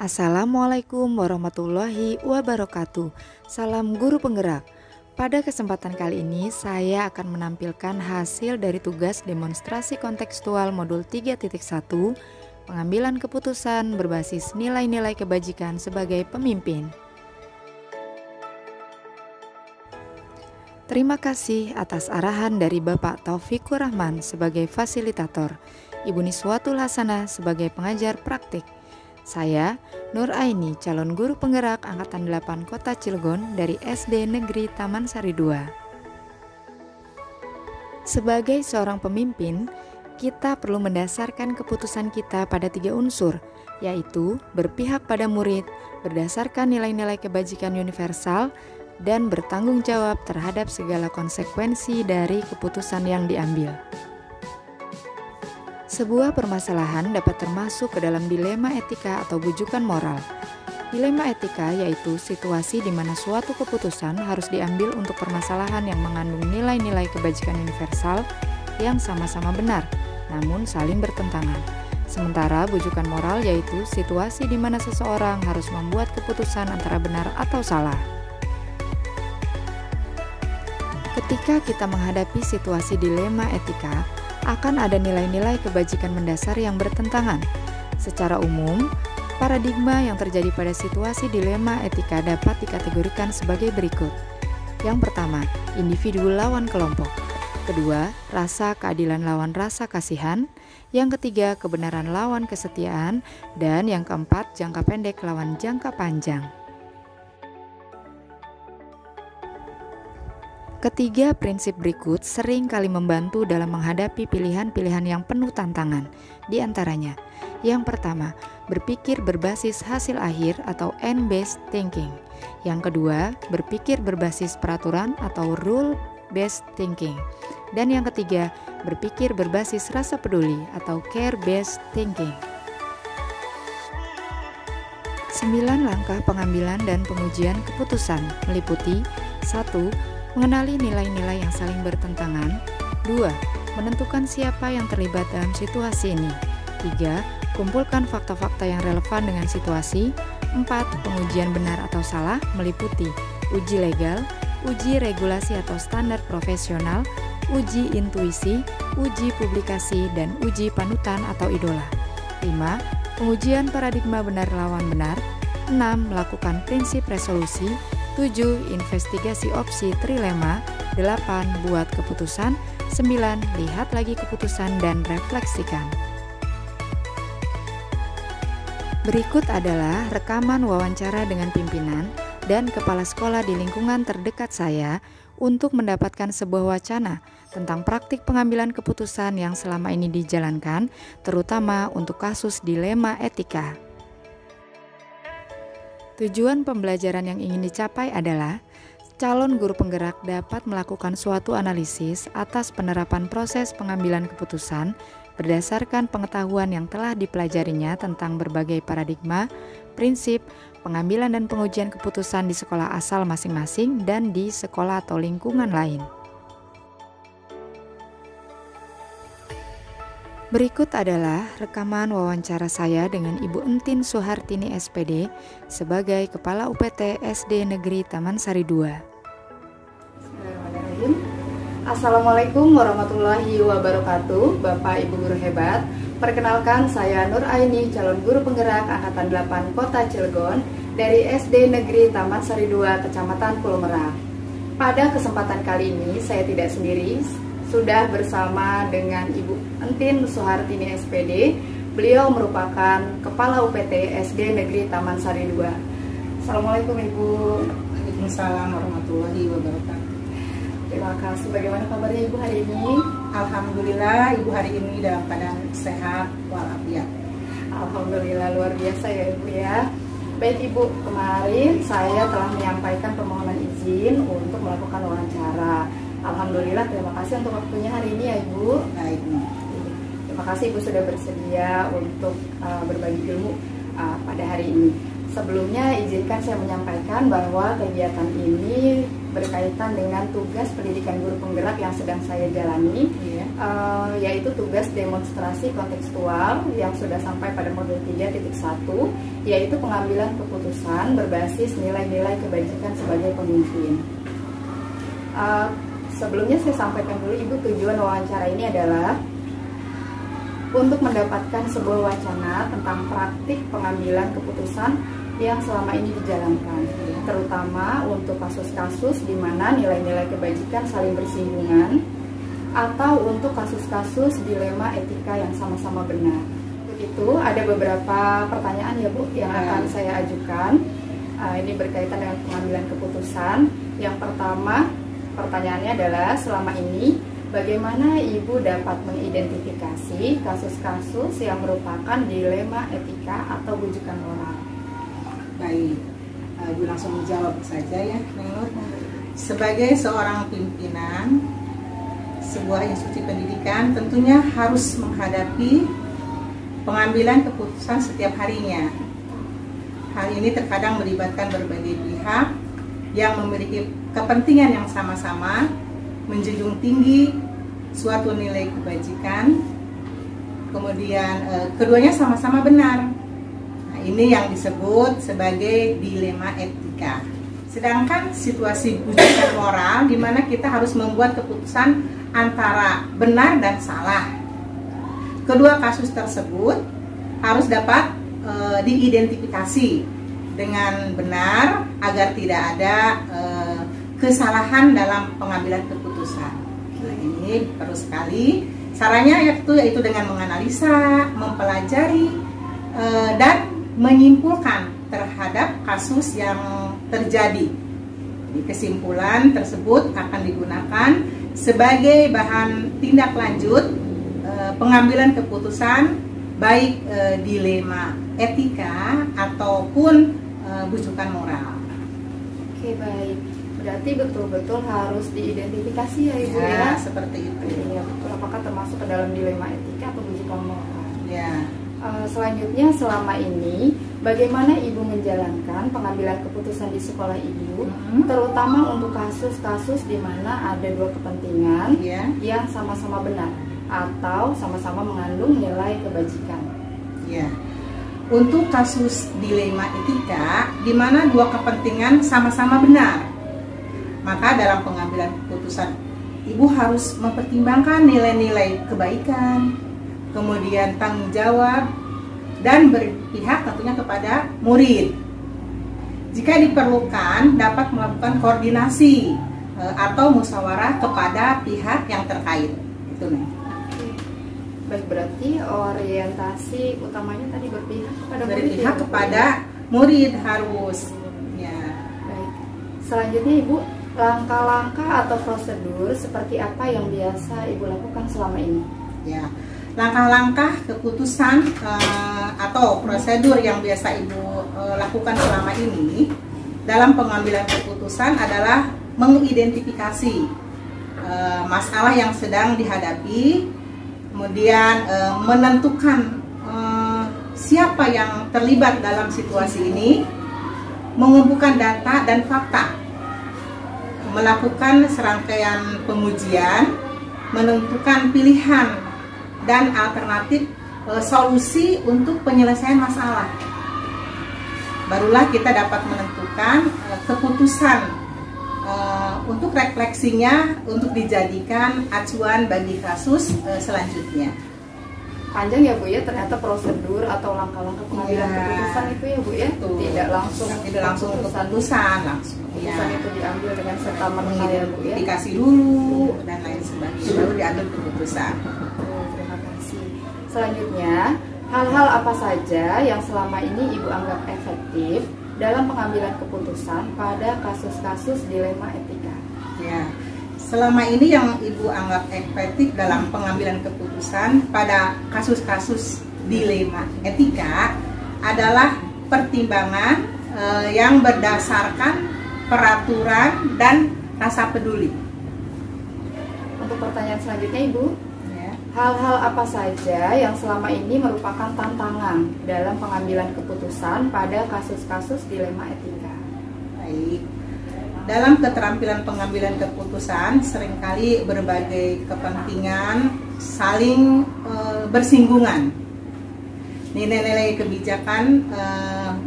Assalamualaikum warahmatullahi wabarakatuh. Salam guru penggerak. Pada kesempatan kali ini saya akan menampilkan hasil dari tugas demonstrasi kontekstual modul 3.1 pengambilan keputusan berbasis nilai-nilai kebajikan sebagai pemimpin. Terima kasih atas arahan dari Bapak Taufikur Rahman sebagai fasilitator, Ibu Niswatul Hasanah sebagai pengajar praktik. Saya, Nur Aini, calon guru penggerak Angkatan 8 Kota Cilegon dari SD Negeri Taman Sari 2. Sebagai seorang pemimpin, kita perlu mendasarkan keputusan kita pada 3 unsur, yaitu berpihak pada murid, berdasarkan nilai-nilai kebajikan universal, dan bertanggung jawab terhadap segala konsekuensi dari keputusan yang diambil. Sebuah permasalahan dapat termasuk ke dalam dilema etika atau bujukan moral. Dilema etika yaitu situasi di mana suatu keputusan harus diambil untuk permasalahan yang mengandung nilai-nilai kebajikan universal yang sama-sama benar, namun saling bertentangan. Sementara bujukan moral yaitu situasi di mana seseorang harus membuat keputusan antara benar atau salah. Ketika kita menghadapi situasi dilema etika, akan ada nilai-nilai kebajikan mendasar yang bertentangan. Secara umum, paradigma yang terjadi pada situasi dilema etika dapat dikategorikan sebagai berikut. Yang pertama, individu lawan kelompok. Kedua, rasa keadilan lawan rasa kasihan. Yang ketiga, kebenaran lawan kesetiaan. Dan yang keempat, jangka pendek lawan jangka panjang. Ketiga prinsip berikut sering kali membantu dalam menghadapi pilihan-pilihan yang penuh tantangan. Di antaranya, yang pertama, berpikir berbasis hasil akhir atau end-based thinking. Yang kedua, berpikir berbasis peraturan atau rule-based thinking. Dan yang ketiga, berpikir berbasis rasa peduli atau care-based thinking. 9 langkah pengambilan dan pengujian keputusan meliputi 1. Mengenali nilai-nilai yang saling bertentangan. 2. Menentukan siapa yang terlibat dalam situasi ini. 3. Kumpulkan fakta-fakta yang relevan dengan situasi. 4. Pengujian benar atau salah meliputi uji legal, uji regulasi atau standar profesional, uji intuisi, uji publikasi, dan uji panutan atau idola. 5. Pengujian paradigma benar lawan benar. 6. Melakukan prinsip resolusi. 7. Investigasi opsi trilema. 8. Buat keputusan. 9. Lihat lagi keputusan dan refleksikan. Berikut adalah rekaman wawancara dengan pimpinan dan kepala sekolah di lingkungan terdekat saya untuk mendapatkan sebuah wacana tentang praktik pengambilan keputusan yang selama ini dijalankan, terutama untuk kasus dilema etika. Tujuan pembelajaran yang ingin dicapai adalah calon guru penggerak dapat melakukan suatu analisis atas penerapan proses pengambilan keputusan berdasarkan pengetahuan yang telah dipelajarinya tentang berbagai paradigma, prinsip, pengambilan dan pengujian keputusan di sekolah asal masing-masing dan di sekolah atau lingkungan lain. Berikut adalah rekaman wawancara saya dengan Ibu Entin Suhartini SPD sebagai Kepala UPT SD Negeri Taman Sari 2. Bismillahirrahmanirrahim. Assalamualaikum warahmatullahi wabarakatuh, Bapak Ibu guru hebat. Perkenalkan, saya Nur Aini, calon guru penggerak Angkatan 8 Kota Cilegon dari SD Negeri Taman Sari 2, Kecamatan Pulau Merak. Pada kesempatan kali ini saya tidak sendiri, sudah bersama dengan Ibu Entin Suhartini SPD. Beliau merupakan Kepala UPT SD Negeri Taman Sari 2. Assalamualaikum Ibu. Waalaikumsalam warahmatullahi wabarakatuh. Terima kasih. Bagaimana kabarnya Ibu hari ini? Alhamdulillah Ibu hari ini dalam keadaan sehat walafiat. Alhamdulillah, luar biasa ya Ibu ya. Baik Ibu, kemarin saya telah menyampaikan permohonan izin untuk melakukan wawancara. Alhamdulillah, terima kasih untuk waktunya hari ini ya Ibu. Baik. Terima kasih Ibu sudah bersedia untuk berbagi ilmu pada hari ini. Sebelumnya izinkan saya menyampaikan bahwa kegiatan ini berkaitan dengan tugas pendidikan guru penggerak yang sedang saya jalani, yaitu tugas demonstrasi kontekstual yang sudah sampai pada modul 3.1, yaitu pengambilan keputusan berbasis nilai-nilai kebajikan sebagai pemimpin. Sebelumnya saya sampaikan dulu Ibu, tujuan wawancara ini adalah untuk mendapatkan sebuah wacana tentang praktik pengambilan keputusan yang selama ini dijalankan, terutama untuk kasus-kasus di mana nilai-nilai kebajikan saling bersinggungan atau untuk kasus-kasus dilema etika yang sama-sama benar. Begitu, ada beberapa pertanyaan ya Bu yang akan saya ajukan. Ini berkaitan dengan pengambilan keputusan. Yang pertama, pertanyaannya adalah selama ini bagaimana Ibu dapat mengidentifikasi kasus-kasus yang merupakan dilema etika atau bujukan moral? Baik, Ibu langsung menjawab saja ya, Nur. Sebagai seorang pimpinan sebuah institusi pendidikan, tentunya harus menghadapi pengambilan keputusan setiap harinya. Hal ini terkadang melibatkan berbagai pihak yang memiliki kepentingan yang sama-sama, menjunjung tinggi suatu nilai kebajikan, kemudian keduanya sama-sama benar. Nah, ini yang disebut sebagai dilema etika. Sedangkan situasi bujukan moral di mana kita harus membuat keputusan antara benar dan salah. Kedua kasus tersebut harus dapat diidentifikasi dengan benar agar tidak ada kesalahan dalam pengambilan keputusan. Nah, ini perlu sekali. Caranya yaitu dengan menganalisa, mempelajari, dan menyimpulkan terhadap kasus yang terjadi. Jadi, kesimpulan tersebut akan digunakan sebagai bahan tindak lanjut pengambilan keputusan, baik dilema etika ataupun bujukan moral. Oke, baik. Berarti betul-betul harus diidentifikasi ya Ibu ya? Seperti itu. Iya, betul. Apakah termasuk ke dalam dilema etika atau bujukan moral? Ya. Selanjutnya, selama ini bagaimana Ibu menjalankan pengambilan keputusan di sekolah Ibu, terutama untuk kasus-kasus di mana ada dua kepentingan yang sama-sama benar atau sama-sama mengandung nilai kebajikan? Ya. Untuk kasus dilema etika di mana dua kepentingan sama-sama benar, maka dalam pengambilan keputusan Ibu harus mempertimbangkan nilai-nilai kebaikan, kemudian tanggung jawab, dan berpihak tentunya kepada murid. Jika diperlukan, dapat melakukan koordinasi atau musyawarah kepada pihak yang terkait. Itu nih. Baik, berarti orientasi utamanya tadi berpihak kepada murid. Berpihak kepada murid harus. Ya. Baik. Selanjutnya Ibu, langkah-langkah atau prosedur seperti apa yang biasa Ibu lakukan selama ini? Ya. Langkah-langkah keputusan atau prosedur yang biasa Ibu lakukan selama ini dalam pengambilan keputusan adalah mengidentifikasi masalah yang sedang dihadapi, kemudian menentukan siapa yang terlibat dalam situasi ini, mengumpulkan data dan fakta, melakukan serangkaian pengujian, menentukan pilihan dan alternatif solusi untuk penyelesaian masalah. Barulah kita dapat menentukan keputusan untuk refleksinya untuk dijadikan acuan bagi kasus selanjutnya. Panjang ya Bu ya, ternyata prosedur atau langkah-langkah pengambilan keputusan itu ya Bu ya. Betul. Tidak langsung keputusan itu diambil dengan serta merta ya Bu ya. Identifikasi dulu dan lain sebagainya, baru diambil keputusan. Terima kasih. Selanjutnya, hal-hal apa saja yang selama ini Ibu anggap efektif dalam pengambilan keputusan pada kasus-kasus dilema etika? Ya, selama ini yang Ibu anggap efektif dalam pengambilan keputusan pada kasus-kasus dilema etika adalah pertimbangan yang berdasarkan peraturan dan rasa peduli. Untuk pertanyaan selanjutnya Ibu, hal-hal apa saja yang selama ini merupakan tantangan dalam pengambilan keputusan pada kasus-kasus dilema etika? Baik, dalam keterampilan pengambilan keputusan seringkali berbagai kepentingan saling bersinggungan. Nilai-nilai kebijakan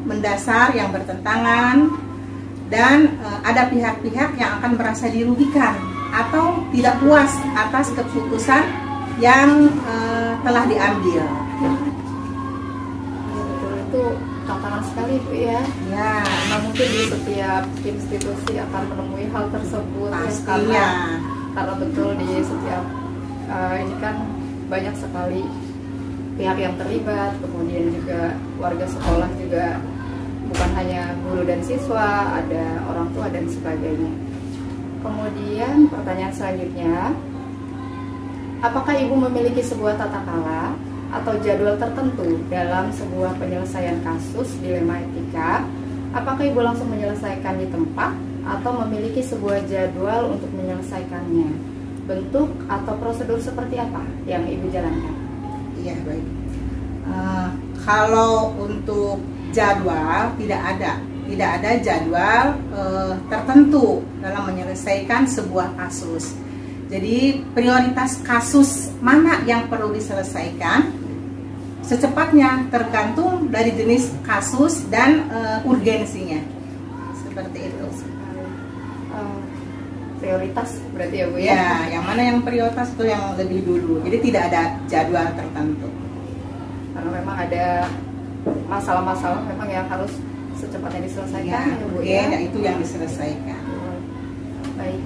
mendasar yang bertentangan, dan ada pihak-pihak yang akan merasa dirugikan atau tidak puas atas keputusan yang telah diambil. Betul, itu tantangan sekali Bu ya. Ya, Nah, mungkin di setiap institusi akan menemui hal tersebut pastinya. karena betul di setiap ini kan banyak sekali pihak yang terlibat, kemudian juga warga sekolah juga, bukan hanya guru dan siswa, ada orang tua dan sebagainya. Kemudian pertanyaan selanjutnya, apakah Ibu memiliki sebuah tata krama atau jadwal tertentu dalam sebuah penyelesaian kasus dilema etika? Apakah Ibu langsung menyelesaikan di tempat atau memiliki sebuah jadwal untuk menyelesaikannya? Bentuk atau prosedur seperti apa yang Ibu jalankan? Iya, baik. Kalau untuk jadwal tidak ada jadwal tertentu dalam menyelesaikan sebuah kasus. Jadi prioritas kasus mana yang perlu diselesaikan secepatnya tergantung dari jenis kasus dan urgensinya. Seperti itu. Prioritas berarti ya Bu ya? Ya, yang mana yang prioritas itu yang lebih dulu. Jadi tidak ada jadwal tertentu. Karena memang ada masalah-masalah memang yang harus secepatnya diselesaikan ya Bu ya? Ya, itu yang diselesaikan. Baik.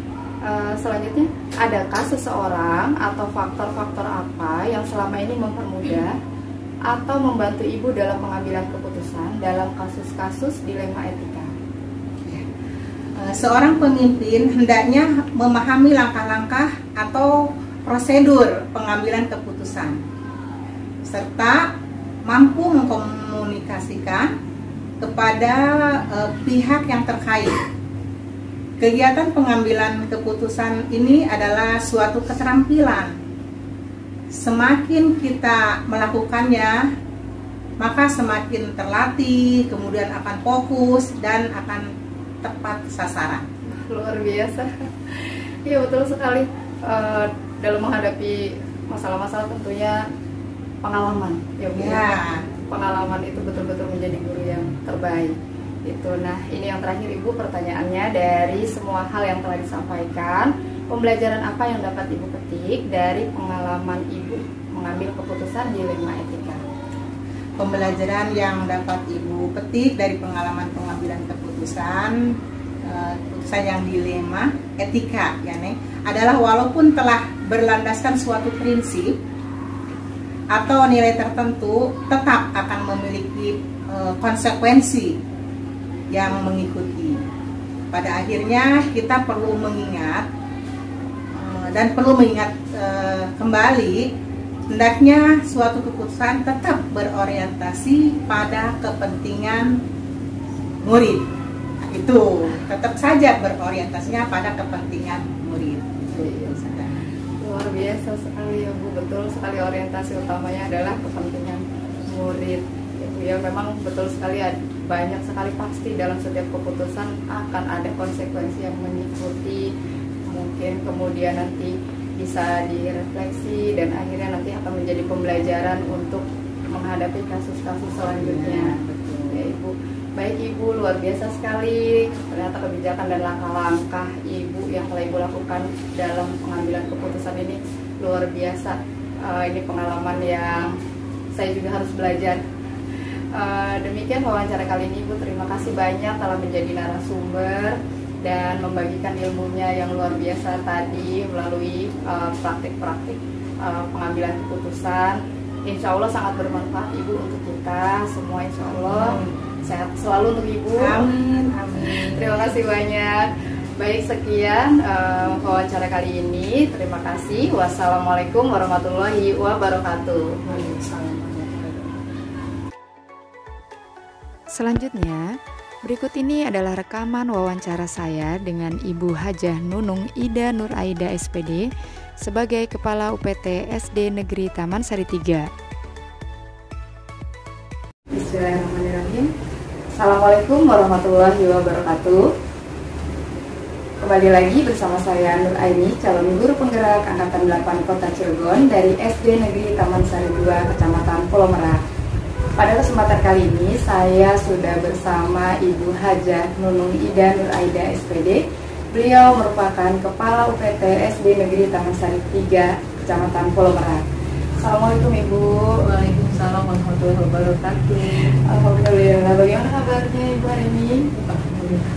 Selanjutnya, adakah seseorang atau faktor-faktor apa yang selama ini mempermudah atau membantu Ibu dalam pengambilan keputusan dalam kasus-kasus dilema etika? Seorang pemimpin hendaknya memahami langkah-langkah atau prosedur pengambilan keputusan, serta mampu mengkomunikasikan kepada pihak yang terkait. Kegiatan pengambilan keputusan ini adalah suatu keterampilan. Semakin kita melakukannya, maka semakin terlatih, kemudian akan fokus dan akan tepat sasaran. Luar biasa. Iya, betul sekali. Dalam menghadapi masalah-masalah tentunya pengalaman ya Bu. Ya. Pengalaman itu betul-betul menjadi guru yang terbaik. Itu. Nah, ini yang terakhir Ibu, pertanyaannya dari semua hal yang telah disampaikan, pembelajaran apa yang dapat Ibu petik dari pengalaman Ibu mengambil keputusan dilema etika? Pembelajaran yang dapat Ibu petik dari pengalaman pengambilan keputusan yang dilema etika ya nih, adalah walaupun telah berlandaskan suatu prinsip atau nilai tertentu, tetap akan memiliki konsekuensi yang mengikuti. Pada akhirnya kita perlu mengingat kembali, hendaknya suatu keputusan tetap berorientasi pada kepentingan murid. Itu tetap saja berorientasinya pada kepentingan murid. Luar biasa sekali ya Bu, betul sekali, orientasi utamanya adalah kepentingan murid. Ya memang betul sekali, banyak sekali pasti dalam setiap keputusan akan ada konsekuensi yang mengikuti. Mungkin kemudian nanti bisa direfleksi dan akhirnya nanti akan menjadi pembelajaran untuk menghadapi kasus-kasus selanjutnya. Ya Ibu, baik Ibu, luar biasa sekali ternyata kebijakan dan langkah-langkah Ibu yang telah Ibu lakukan dalam pengambilan keputusan ini luar biasa. Ini pengalaman yang saya juga harus belajar. Demikian wawancara kali ini Ibu, terima kasih banyak telah menjadi narasumber dan membagikan ilmunya yang luar biasa tadi melalui praktik-praktik pengambilan keputusan. Insya Allah sangat bermanfaat Ibu untuk kita semua, insya Allah. Sehat selalu untuk Ibu. Amin, amin. Terima kasih banyak. Baik, sekian wawancara kali ini. Terima kasih. Wassalamualaikum warahmatullahi wabarakatuh. Selanjutnya, berikut ini adalah rekaman wawancara saya dengan Ibu Hajah Nunung Ida Nur Aida SPD sebagai Kepala UPT SD Negeri Taman Sari 3. Bismillahirrahmanirrahim. Assalamualaikum warahmatullahi wabarakatuh. Kembali lagi bersama saya Nur Aini, calon guru penggerak Angkatan 8 Kota Cilegon dari SD Negeri Taman Sari 2, Kecamatan Pulau Merak. Pada kesempatan kali ini, saya sudah bersama Ibu Hajah Nunung Ida Nur Aida SPD. Beliau merupakan Kepala UPT SD Negeri Taman Sari 3, Kecamatan Pulau Merak. Assalamualaikum Ibu. Waalaikumsalam warahmatullahi wabarakatuh. Alhamdulillah. Bagaimana kabarnya Ibu hari ini? Alhamdulillah.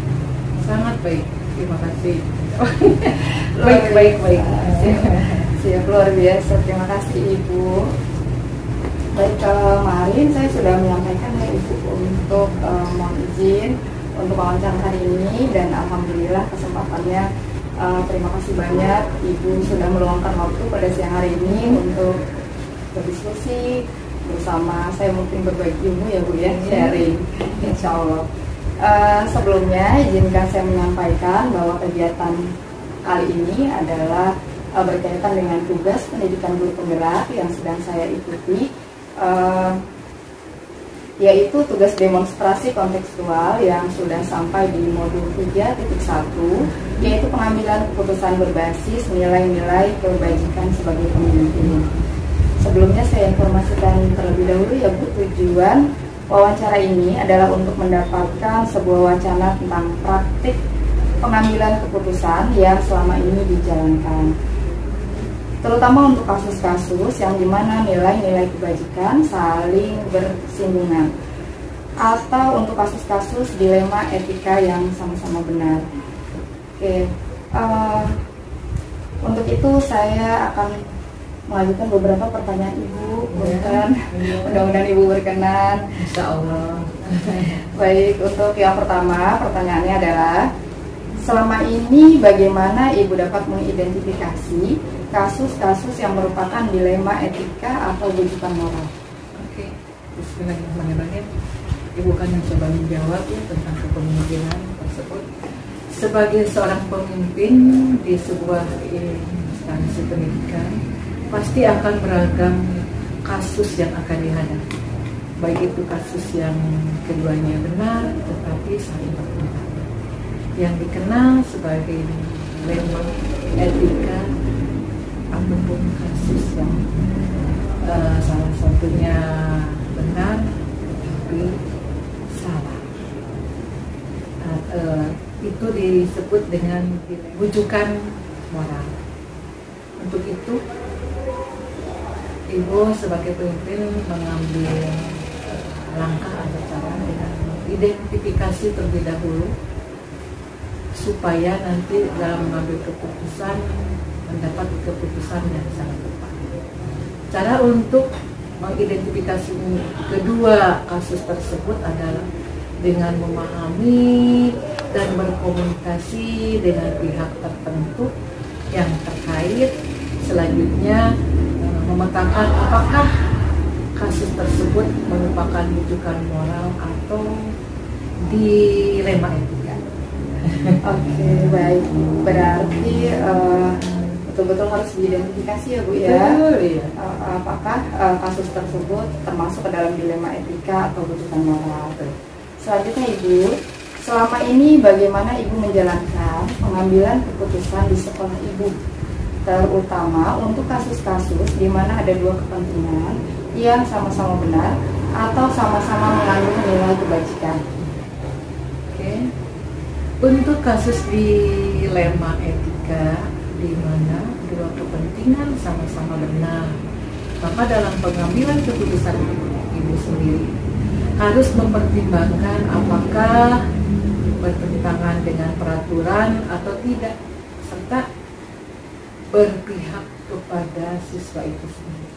Sangat baik. Terima kasih. Baik. Siap, luar biasa. Terima kasih Ibu. Baik, kemarin saya sudah menyampaikan ya Ibu untuk mohon izin untuk wawancara hari ini, dan alhamdulillah kesempatannya. Terima kasih banyak Ibu sudah meluangkan waktu pada siang hari ini untuk berdiskusi bersama saya, mungkin berbagi ilmu ya Bu ya, sharing insya Allah. Sebelumnya izinkan saya menyampaikan bahwa kegiatan kali ini adalah berkaitan dengan tugas pendidikan guru penggerak yang sedang saya ikuti, yaitu tugas demonstrasi kontekstual yang sudah sampai di modul 3.1, yaitu pengambilan keputusan berbasis nilai-nilai kebajikan sebagai pemimpin. Sebelumnya saya informasikan terlebih dahulu ya Bu, tujuan wawancara ini adalah untuk mendapatkan sebuah wacana tentang praktik pengambilan keputusan yang selama ini dijalankan, terutama untuk kasus-kasus yang dimana nilai-nilai kebajikan saling bersinggungan, atau untuk kasus-kasus dilema etika yang sama-sama benar. Oke, untuk itu saya akan mengajukan beberapa pertanyaan Ibu, mudah-mudahan Ibu berkenan. Insya Allah. Baik, untuk yang pertama pertanyaannya adalah, selama ini bagaimana Ibu dapat mengidentifikasi kasus-kasus yang merupakan dilema etika atau rujukan moral? Oke, bismillahirrahmanirrahim. Ibu kan yang coba menjawab ya tentang kepemimpinan tersebut. Sebagai seorang pemimpin di sebuah instansi pendidikan, pasti akan beragam kasus yang akan dihadapi. Baik itu kasus yang keduanya benar tetapi saling bertentangan, yang dikenal sebagai dilema etika, ataupun kasus yang salah satunya benar tetapi salah. Itu disebut dengan rujukan moral. Untuk itu Ibu sebagai pemimpin mengambil langkah atau cara dengan identifikasi terlebih dahulu, supaya nanti dalam mengambil keputusan mendapat keputusan yang sangat tepat. Cara untuk mengidentifikasi kedua kasus tersebut adalah dengan memahami dan berkomunikasi dengan pihak tertentu yang terkait. Selanjutnya memetakan apakah kasus tersebut merupakan rujukan moral atau dilema etika. Oke, baik. Berarti betul-betul harus diidentifikasi ya Bu ya. Betul, iya. Apakah kasus tersebut termasuk ke dalam dilema etika atau rujukan moral. Selanjutnya Ibu, selama ini bagaimana Ibu menjalankan pengambilan keputusan di sekolah Ibu, terutama untuk kasus-kasus di mana ada dua kepentingan yang sama-sama benar atau sama-sama mengandung nilai kebajikan? Oke. Untuk kasus dilema etika di mana dua kepentingan sama-sama benar, maka dalam pengambilan keputusan Ibu sendiri harus mempertimbangkan apakah bertentangan dengan peraturan atau tidak, serta berpihak kepada siswa itu sendiri.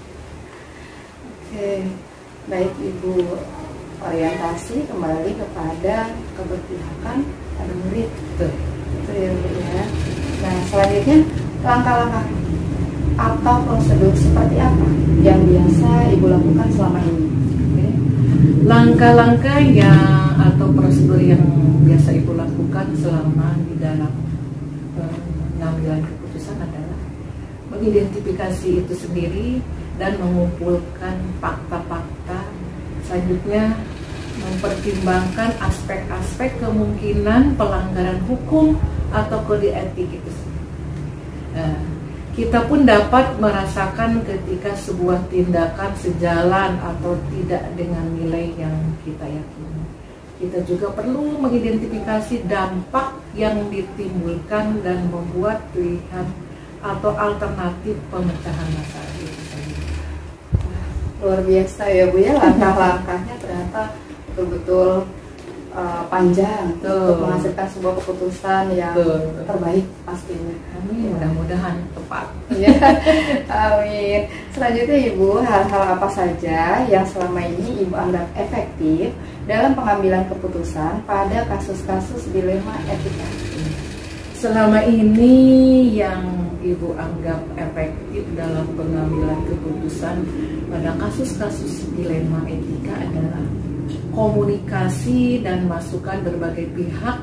Oke, baik Ibu, orientasi kembali kepada keberpihakan pada murid. Betul ya Bu ya. Nah, selanjutnya langkah-langkah atau prosedur seperti apa yang biasa Ibu lakukan selama ini? Langkah-langkah yang atau prosedur yang biasa Ibu lakukan selama di dalam pengambilan keputusan adalah mengidentifikasi itu sendiri dan mengumpulkan fakta-fakta. Selanjutnya mempertimbangkan aspek-aspek kemungkinan pelanggaran hukum atau kode etik itu. Kita pun dapat merasakan ketika sebuah tindakan sejalan atau tidak dengan nilai yang kita yakini. Kita juga perlu mengidentifikasi dampak yang ditimbulkan dan membuat pilihan atau alternatif pemecahan masalah itu tadi. Luar biasa ya Bu ya, langkah-langkahnya ternyata betul-betul panjang untuk menghasilkan sebuah keputusan yang terbaik pastinya. Amin, mudah-mudahan tepat. Ya, amin. Selanjutnya Ibu, hal-hal apa saja yang selama ini Ibu anggap efektif dalam pengambilan keputusan pada kasus-kasus dilema etika? Selama ini yang Ibu anggap efektif dalam pengambilan keputusan pada kasus-kasus dilema etika adalah komunikasi dan masukan berbagai pihak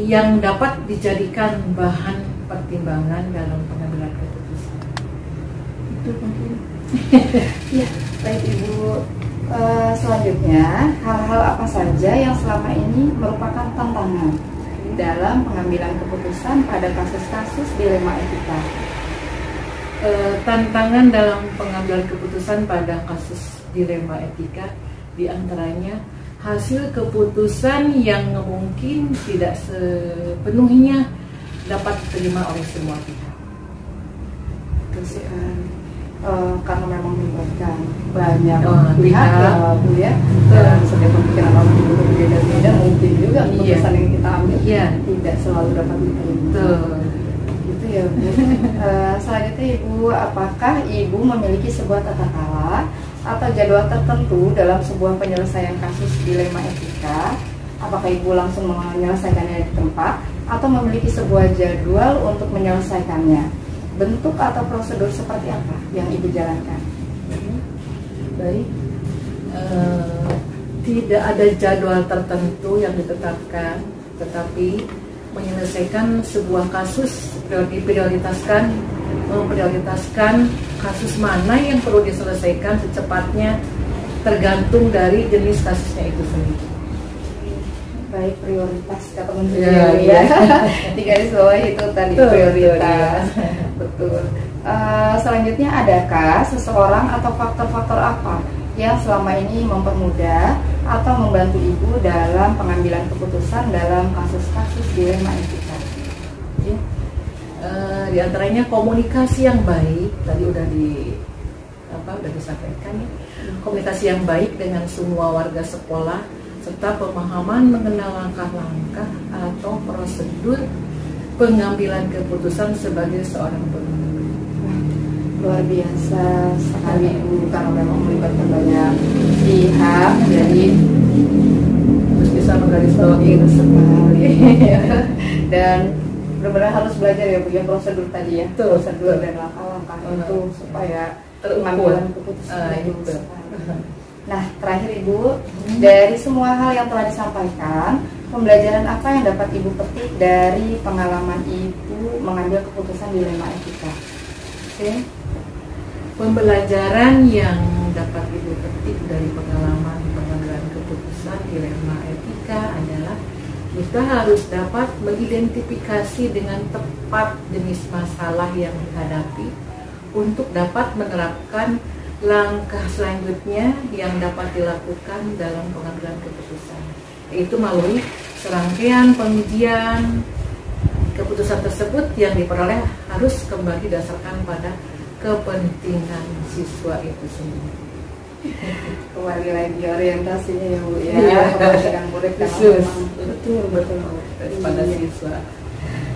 yang dapat dijadikan bahan pertimbangan dalam pengambilan keputusan. Itu mungkin. Ya, baik Ibu. Selanjutnya, hal-hal apa saja yang selama ini merupakan tantangan dalam pengambilan keputusan pada kasus-kasus dilema etika? Tantangan dalam pengambilan keputusan pada kasus dilema etika diantaranya hasil keputusan yang mungkin tidak sepenuhnya dapat diterima oleh semua pihak. Terus karena memang melibatkan banyak pihak ya Bu ya, dan setiap pemikiran orang itu berbeda-beda, mungkin juga keputusan yang kita ambil tidak selalu dapat diterima. Gitu ya Bu. Selanjutnya Ibu, apakah Ibu memiliki sebuah tata cara atau jadwal tertentu dalam sebuah penyelesaian kasus dilema etika? Apakah Ibu langsung menyelesaikannya di tempat atau memiliki sebuah jadwal untuk menyelesaikannya? Bentuk atau prosedur seperti apa yang Ibu jalankan? Baik, tidak ada jadwal tertentu yang ditetapkan, tetapi menyelesaikan sebuah kasus memprioritaskan kasus mana yang perlu diselesaikan secepatnya tergantung dari jenis kasusnya itu sendiri. Baik, prioritas kata Menteri ya. Di garis bawah itu tadi prioritas. Betul. Selanjutnya, adakah seseorang atau faktor-faktor apa yang selama ini mempermudah atau membantu Ibu dalam pengambilan keputusan dalam kasus-kasus dilema etika? Di antaranya komunikasi yang baik, tadi udah disampaikan ya. Komunikasi yang baik dengan semua warga sekolah serta pemahaman mengenal langkah-langkah atau prosedur pengambilan keputusan sebagai seorang pemimpin. Luar biasa sekali Ibu, karena memang melibatkan banyak pihak, jadi harus bisa menggarisbawahi sekali. Dan benar-benar harus belajar ya Bu ya, prosedur tadi ya, prosedur dan langkah-langkah itu supaya pengambilan keputusan itu. Nah, terakhir Ibu, dari semua hal yang telah disampaikan, pembelajaran apa yang dapat Ibu petik dari pengalaman Ibu mengambil keputusan dilema etika? Pembelajaran yang dapat Ibu petik dari pengalaman pengambilan keputusan dilema etika adalah kita harus dapat mengidentifikasi dengan tepat jenis masalah yang dihadapi untuk dapat menerapkan langkah selanjutnya yang dapat dilakukan dalam pengambilan keputusan, yaitu melalui serangkaian pengujian keputusan tersebut yang diperoleh harus kembali didasarkan pada kepentingan siswa itu sendiri. Kembali lagi orientasinya ya Bu ya, kepentingan murid betul pada siswa.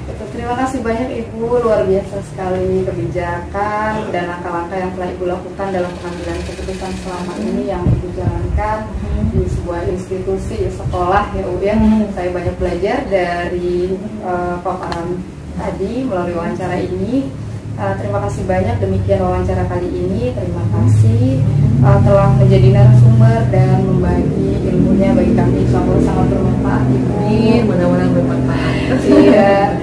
Betul, terima kasih banyak Ibu, luar biasa sekali kebijakan dan langkah-langkah yang telah Ibu lakukan dalam pengambilan keputusan selama ini yang Ibu jalankan di sebuah institusi sekolah ya Bu ya. Saya banyak belajar dari paparan tadi melalui wawancara ini. Terima kasih banyak, demikian wawancara kali ini. Terima kasih telah menjadi narasumber dan membagi ilmunya bagi kami, sangat bermanfaat Ibu. Mudah-mudahan bermanfaat. Iya.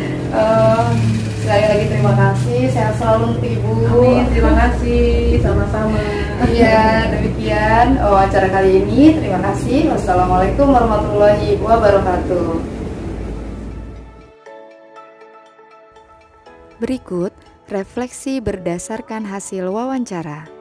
Sekali lagi terima kasih, sehat selalu untuk Ibu. Amin, terima kasih, sama-sama. Iya, demikian wawancara kali ini. Terima kasih. Wassalamualaikum warahmatullahi wabarakatuh. Berikut refleksi berdasarkan hasil wawancara.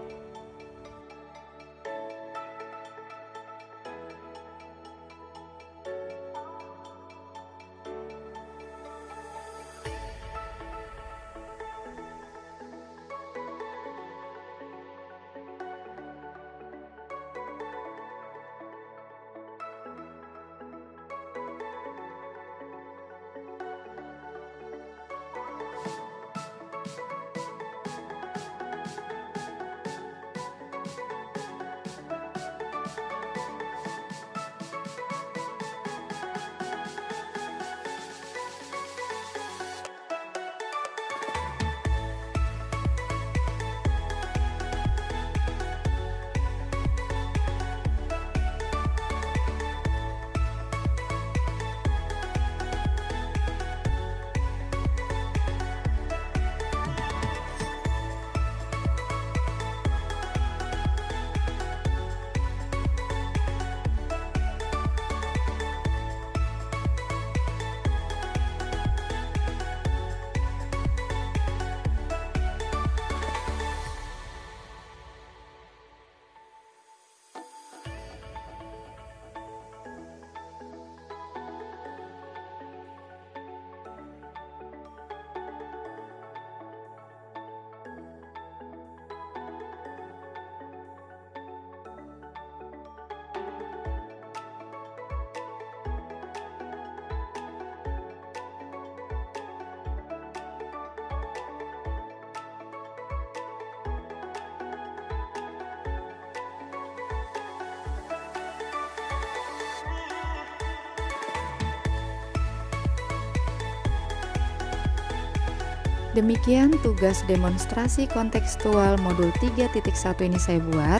Demikian tugas demonstrasi kontekstual modul 3.1 ini saya buat.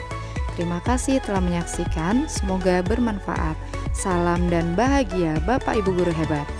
Terima kasih telah menyaksikan, semoga bermanfaat. Salam dan bahagia Bapak Ibu Guru hebat.